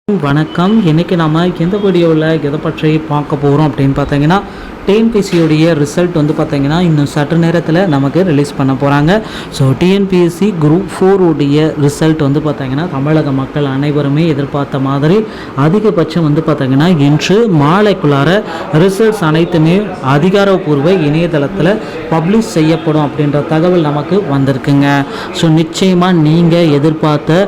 வணக்கம். இன்றைக்கி நம்ம எந்த வீடியோவில் எதை பற்றி பார்க்க போகிறோம் அப்படின்னு பார்த்தீங்கன்னா, டிஎன்பிஎஸ்சியோடைய ரிசல்ட் வந்து பார்த்திங்கன்னா இன்னும் சற்று நேரத்தில் நமக்கு ரிலீஸ் பண்ண போகிறாங்க. ஸோ டிஎன்பிஎஸ்சி குரூப் 4 உடைய ரிசல்ட் வந்து பார்த்திங்கன்னா தமிழக மக்கள் அனைவருமே எதிர்பார்த்த மாதிரி அதிகபட்சம் வந்து பார்த்திங்கன்னா இன்று மாலைக்குள்ளார ரிசல்ட்ஸ் அனைத்துமே அதிகாரப்பூர்வ இணையதளத்தில் பப்ளிஷ் செய்யப்படும் அப்படின்ற தகவல் நமக்கு வந்திருக்குங்க. ஸோ நிச்சயமாக நீங்கள் எதிர்பார்த்த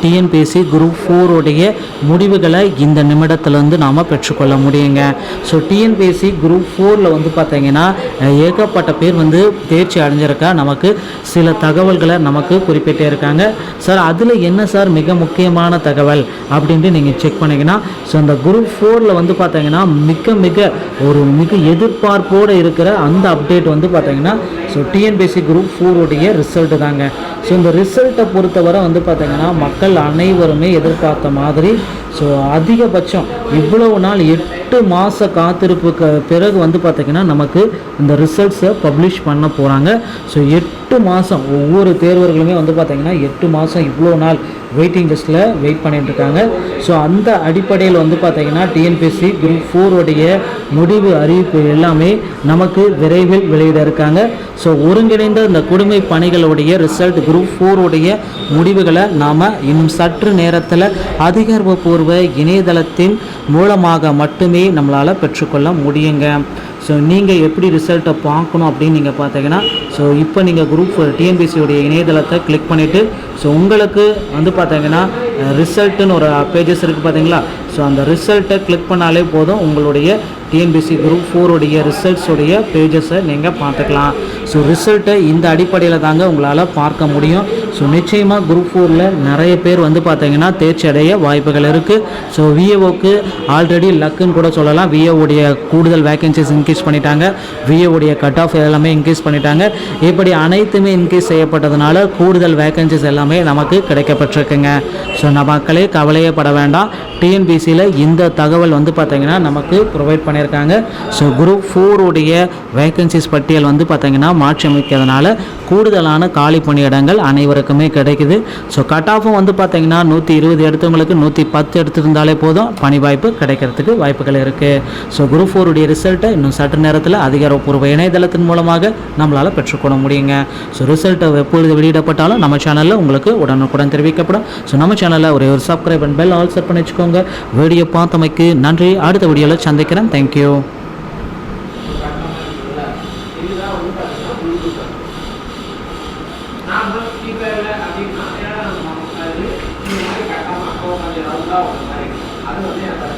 டிஎன்பிஎஸ்சி குரூப் 4 உடைய முடிவுகளை இந்த நிமிடத்திலேருந்து நாம் பெற்றுக்கொள்ள முடியுங்க. ஸோ டிஎன்பிஎஸ்சி குரூப் 4ல் வந்து பார்த்தீங்கன்னா ஏகப்பட்ட பேர் வந்து தேர்ச்சி அடைஞ்சிருக்கா நமக்கு சில தகவல்களை நமக்கு குறிப்பிட்டே இருக்காங்க. சார் அதில் என்ன சார் மிக முக்கியமான தகவல் அப்படின்ட்டு நீங்கள் செக் பண்ணிங்கன்னா, ஸோ அந்த குரூப் 4ல் வந்து பார்த்தீங்கன்னா மிக எதிர்பார்ப்போடு இருக்கிற அந்த அப்டேட் வந்து பார்த்தீங்கன்னா ஸோ டிஎன்பிஎஸ்சி குரூப் 4 உடைய ரிசல்ட்டு தாங்க. ஸோ இந்த ரிசல்ட்டை பொறுத்தவரை வந்து பார்த்திங்கன்னா மக்கள் அனைவருமே எதிர்பார்த்த மாதிரி ஸோ அதிகபட்சம் இவ்வளவு நாள் 8 மாத காத்திருப்புக்கு பிறகு வந்து பார்த்திங்கன்னா நமக்கு இந்த ரிசல்ட்ஸை பப்ளிஷ் பண்ண போகிறாங்க. ஸோ 8 மாதம் ஒவ்வொரு தேர்வர்களுமே வந்து பார்த்திங்கன்னா 8 மாதம் இவ்வளோ நாள் வெயிட்டிங் லிஸ்ட்டில் வெயிட் பண்ணிட்டு இருக்காங்க. ஸோ அந்த அடிப்படையில் வந்து பார்த்திங்கன்னா டிஎன்பிஎஸ்சி குரூப் 4 உடைய முடிவு அறிவிப்பு எல்லாமே நமக்கு விரைவில் வெளியிட இருக்காங்க. ஸோ ஒருங்கிணைந்த இந்த குடிமை பணிகளுடைய ரிசல்ட் குரூப் 4 உடைய முடிவுகளை நாம் இன்னும் சற்று நேரத்தில் அதிகாரப்பூர்வ இணையதளத்தின் மூலமாக மட்டுமே நம்மளால் பெற்றுக்கொள்ள முடியுங்க. ஸோ நீங்கள் எப்படி ரிசல்ட்டை பார்க்கணும் அப்படின்னு நீங்கள் பார்த்தீங்கன்னா, ஸோ இப்போ நீங்கள் குரூப் டிஎன்பிஎஸ்சியோடைய இணையதளத்தை கிளிக் பண்ணிவிட்டு ஸோ உங்களுக்கு வந்து பார்த்தீங்கன்னா ரிசல்ட்டுன்னு ஒரு பேஜஸ் இருக்குது பார்த்தீங்களா. ஸோ அந்த ரிசல்ட்டை கிளிக் பண்ணாலே போதும் உங்களுடைய டிஎன்பிஎஸ்சி குரூப் 4 உடைய ரிசல்ட்ஸுடைய பேஜஸை நீங்கள் பார்த்துக்கலாம். ஸோ ரிசல்ட்டை இந்த அடிப்படையில் தாங்க உங்களால் பார்க்க முடியும். ஸோ நிச்சயமாக குரூப் 4ல் நிறைய பேர் வந்து பார்த்தீங்கன்னா தேர்ச்சி அடைய வாய்ப்புகள் இருக்குது. ஸோ விஏஓக்கு ஆல்ரெடி லக்குன்னு கூட சொல்லலாம். விஏஓடைய கூடுதல் வேக்கன்சிஸ் இன்க்ரீஸ் பண்ணிட்டாங்க, விஏஓடைய கட் ஆஃப் எல்லாமே இன்க்ரீஸ் பண்ணிட்டாங்க. இப்படி அனைத்துமே இன்க்ரீஸ் செய்யப்பட்டதுனால கூடுதல் வேக்கன்சிஸ் எல்லாமே நமக்கு கிடைக்கப்பட்டிருக்குங்க. ஸோ மக்களே கவலையே பட வேண்டாம். டிஎன்பிஎஸ்சியில் இந்த தகவல் வந்து பார்த்திங்கன்னா நமக்கு ப்ரொவைட் பண்ணியிருக்காங்க. ஸோ குரூப் 4 உடைய வேக்கன்சிஸ் பட்டியல் வந்து பார்த்திங்கன்னா மாற்றி அமைக்கிறதுனால கூடுதலான காலி பணியிடங்கள் அனைவருக்குமே கிடைக்குது. ஸோ கட் ஆஃபும் வந்து பார்த்திங்கன்னா 120 எடுத்தவங்களுக்கு 110 எடுத்திருந்தாலே போதும் பணி வாய்ப்பு கிடைக்கிறதுக்கு வாய்ப்புகள் இருக்குது. ஸோ குரூப் 4 உடைய ரிசல்ட்டை இன்னும் சற்று நேரத்தில் அதிகாரப்பூர்வ இணையதளத்தின் மூலமாக நம்மளால் பெற்றுக்கொள்ள முடியுங்க. ஸோ ரிசல்ட்டை எப்பொழுது வெளியிடப்பட்டாலும் நம்ம சேனலில் உங்களுக்கு உடனுக்குடன் தெரிவிக்கப்படும். ஸோ நம்ம சேனலில் ஒரே ஒரு subscribe and bell all set பண்ணி வச்சுக்கோங்க. வீடியோ பார்த்தமைக்கு நன்றி. அடுத்த வீடியோவில் சந்திக்கிறேன். தேங்க்யூ. அது